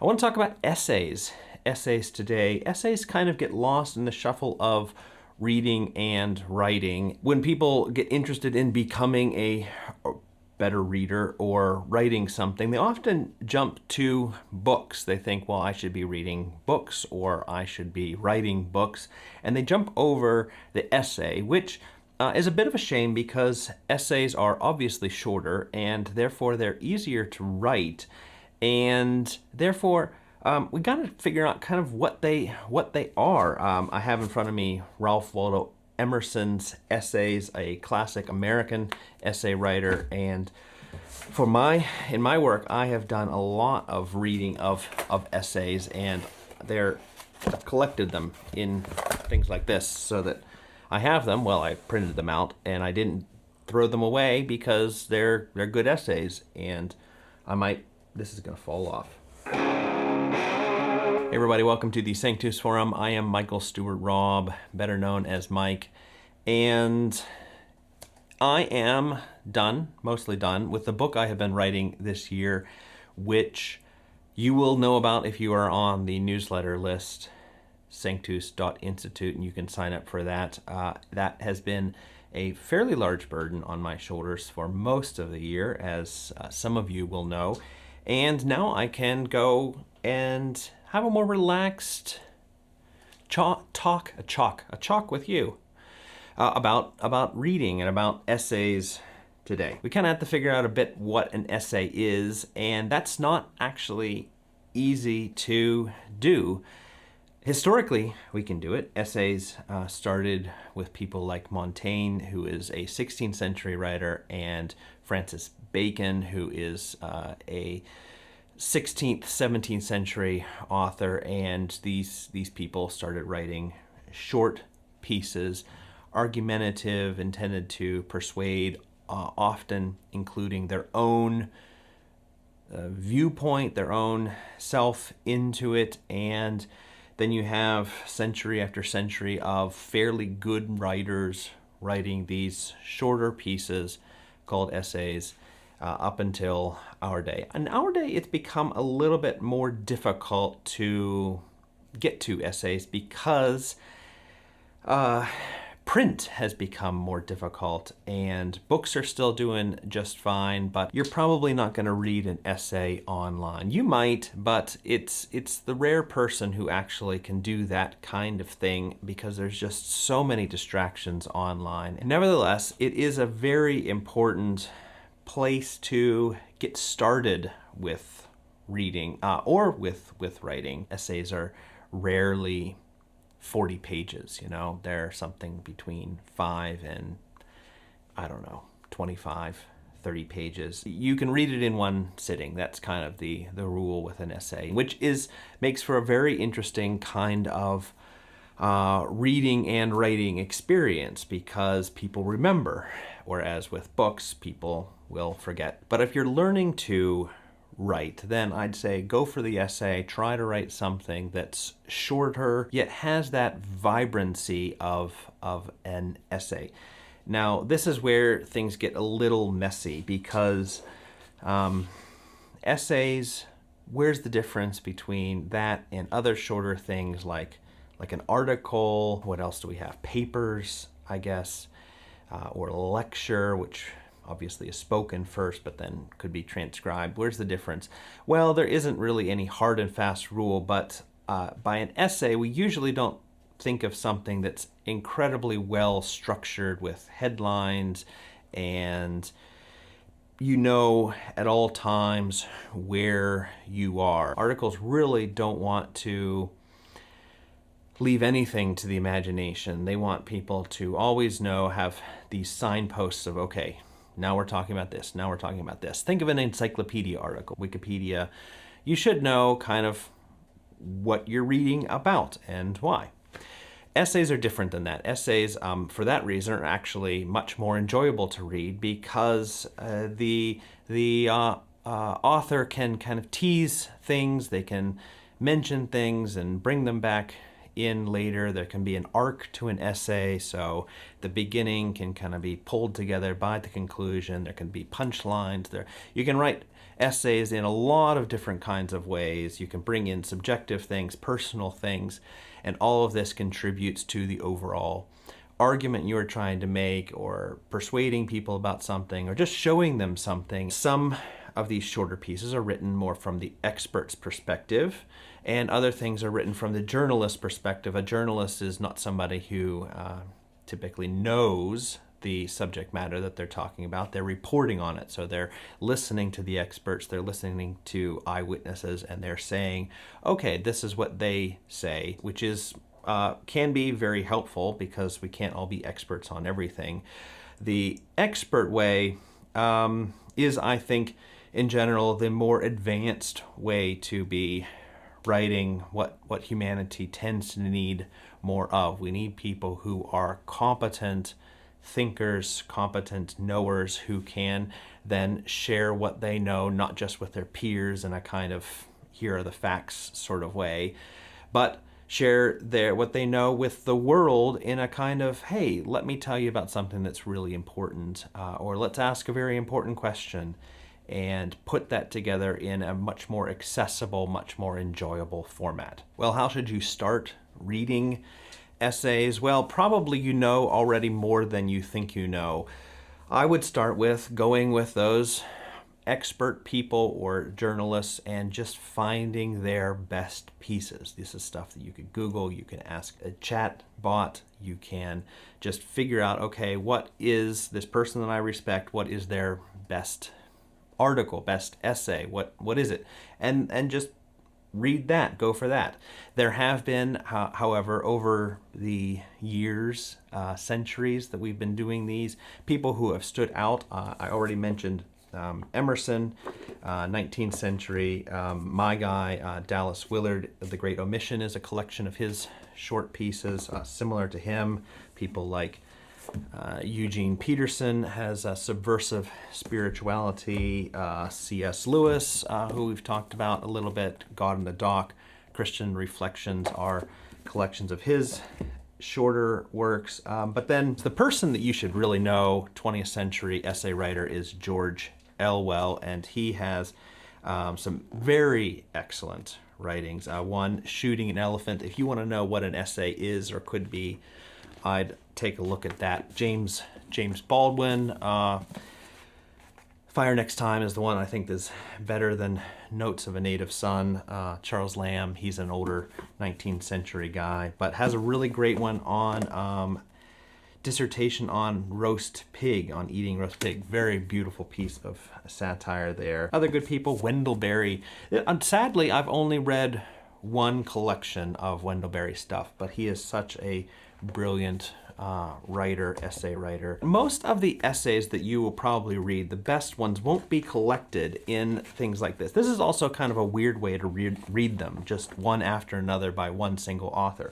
I want to talk about essays. Essays today. Essays kind of get lost in the shuffle of reading and writing. When people get interested in becoming a better reader or writing something, they often jump to books. They think, well, I should be reading books or I should be writing books. And they jump over the essay, which is a bit of a shame because essays are obviously shorter and therefore they're easier to write. And therefore, we got to figure out kind of what they are. I have in front of me Ralph Waldo Emerson's essays, a classic American essay writer, and in my work, I have done a lot of reading of essays, and I've collected them in things like this so that I have them. Well, I printed them out, and I didn't throw them away because they're good essays, and this is going to fall off. Hey everybody, welcome to the Sanctus Forum. I am Michael Stewart Robb, better known as Mike, and I am mostly done, with the book I have been writing this year, which you will know about if you are on the newsletter list, Sanctus Institute, and you can sign up for that. That has been a fairly large burden on my shoulders for most of the year, as some of you will know. And now I can go and have a more relaxed talk with you about reading and about essays today. We kind of have to figure out a bit what an essay is, and that's not actually easy to do. Historically, we can do it. Essays started with people like Montaigne, who is a 16th century writer, and Francis Bacon, who is a 16th, 17th century author, and these people started writing short pieces, argumentative, intended to persuade, often including their own viewpoint, their own self into it, and then you have century after century of fairly good writers writing these shorter pieces called essays up until our day. In our day, it's become a little bit more difficult to get to essays because print has become more difficult, and books are still doing just fine, but you're probably not going to read an essay online. You might, but it's the rare person who actually can do that kind of thing because there's just so many distractions online. And nevertheless, it is a very important place to get started with reading or with writing. Essays are rarely 40 pages, they're something between 5 and 25, 30 pages. You can read it in one sitting. That's kind of the rule with an essay, which makes for a very interesting kind of reading and writing experience because people remember, whereas with books, people will forget. But if you're learning to write, then I'd say go for the essay. Try to write something that's shorter, yet has that vibrancy of an essay. Now, this is where things get a little messy because essays, where's the difference between that and other shorter things like an article? What else do we have? Papers, I guess, or a lecture, which obviously is spoken first, but then could be transcribed. Where's the difference? Well, there isn't really any hard and fast rule, but by an essay, we usually don't think of something that's incredibly well structured with headlines and at all times where you are. Articles really don't want to leave anything to the imagination. They want people to always have these signposts of, okay, now we're talking about this, now we're talking about this. Think of an encyclopedia article, Wikipedia. You should know kind of what you're reading about and why. Essays are different than that. Essays, for that reason, are actually much more enjoyable to read because the author can kind of tease things, they can mention things and bring them back in later. There can be an arc to an essay, so the beginning can kind of be pulled together by the conclusion. There can be punchlines. You can write essays in a lot of different kinds of ways. You can bring in subjective things, personal things, and all of this contributes to the overall argument you're trying to make, or persuading people about something, or just showing them something. Some of these shorter pieces are written more from the expert's perspective, and other things are written from the journalist's perspective. A journalist is not somebody who typically knows the subject matter that they're talking about. They're reporting on it. So they're listening to the experts, they're listening to eyewitnesses, and they're saying, okay, this is what they say, which is can be very helpful because we can't all be experts on everything. The expert way is, I think, in general, the more advanced way to be writing what humanity tends to need more of. We need people who are competent thinkers, competent knowers, who can then share what they know, not just with their peers in a kind of here are the facts sort of way, but share what they know with the world in a kind of, hey, let me tell you about something that's really important, or let's ask a very important question, and put that together in a much more accessible, much more enjoyable format. Well, how should you start reading essays? Well, probably you know already more than you think you know. I would start with going with those expert people or journalists and just finding their best pieces. This is stuff that you could Google, you can ask a chat bot, you can just figure out, okay, what is this person that I respect, what is their best article, best essay, what is it? And just read that, go for that. There have been, however, over the years, centuries that we've been doing these, people who have stood out. I already mentioned Emerson, 19th century. My guy, Dallas Willard, The Great Omission is a collection of his short pieces. Similar to him, people like Eugene Peterson has a subversive spirituality. C.S. Lewis, who we've talked about a little bit, God in the Dock, Christian Reflections are collections of his shorter works. But then the person that you should really know, 20th century essay writer, is George Elwell, and he has some very excellent writings. One, Shooting an Elephant. If you want to know what an essay is or could be, I'd take a look at that. James Baldwin, Fire Next Time is the one I think is better than Notes of a Native Son. Charles Lamb, he's an older 19th century guy, but has a really great one on dissertation on roast pig, on eating roast pig. Very beautiful piece of satire there. Other good people, Wendell Berry. Sadly, I've only read one collection of Wendell Berry stuff, but he is such a brilliant essay writer. Most of the essays that you will probably read, the best ones, won't be collected in things like this. This is also kind of a weird way to read them, just one after another by one single author.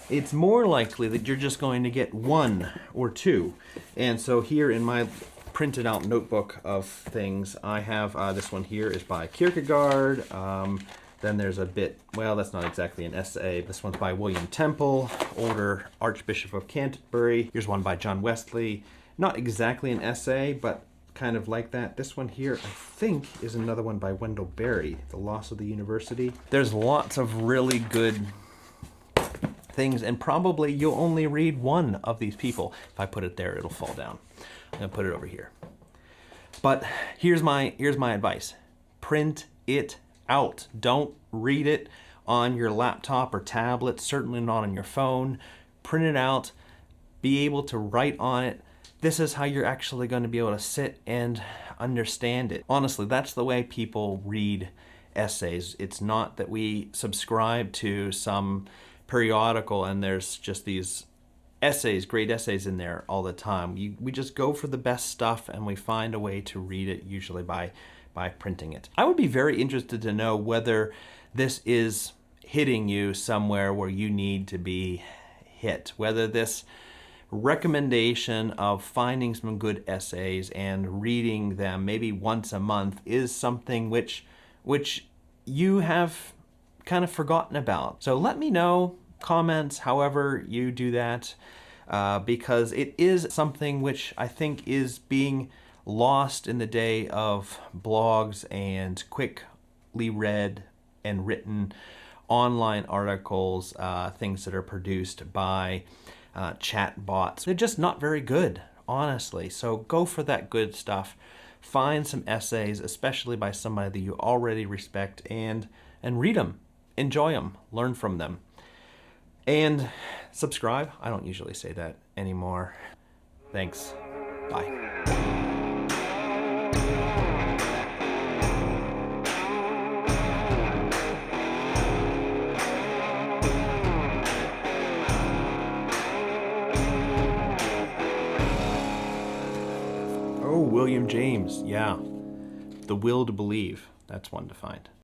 It's more likely that you're just going to get one or two. And so here in my printed out notebook of things, I have this one here is by Kierkegaard. Then there's a bit, well, that's not exactly an essay. This one's by William Temple, older Archbishop of Canterbury. Here's one by John Wesley. Not exactly an essay, but kind of like that. This one here, I think, is another one by Wendell Berry, The Loss of the University. There's lots of really good things, and probably you'll only read one of these people. If I put it there, it'll fall down. I'm gonna put it over here. But here's my advice. Print it out. Don't read it on your laptop or tablet, certainly not on your phone. Print it out, be able to write on it. This is how you're actually going to be able to sit and understand it. Honestly, that's the way people read essays. It's not that we subscribe to some periodical and there's just these essays, great essays in there all the time. We just go for the best stuff and we find a way to read it, usually by printing it. I would be very interested to know whether this is hitting you somewhere where you need to be hit, whether this recommendation of finding some good essays and reading them maybe once a month is something which you have kind of forgotten about. So let me know, comments, however you do that, because it is something which I think is being lost in the day of blogs and quickly read and written online articles, things that are produced by chat bots. They're just not very good, honestly. So go for that good stuff. Find some essays, especially by somebody that you already respect, and read them. Enjoy them. Learn from them. And subscribe. I don't usually say that anymore. Thanks. Bye. Oh, William James. Yeah. The will to believe. That's one to find.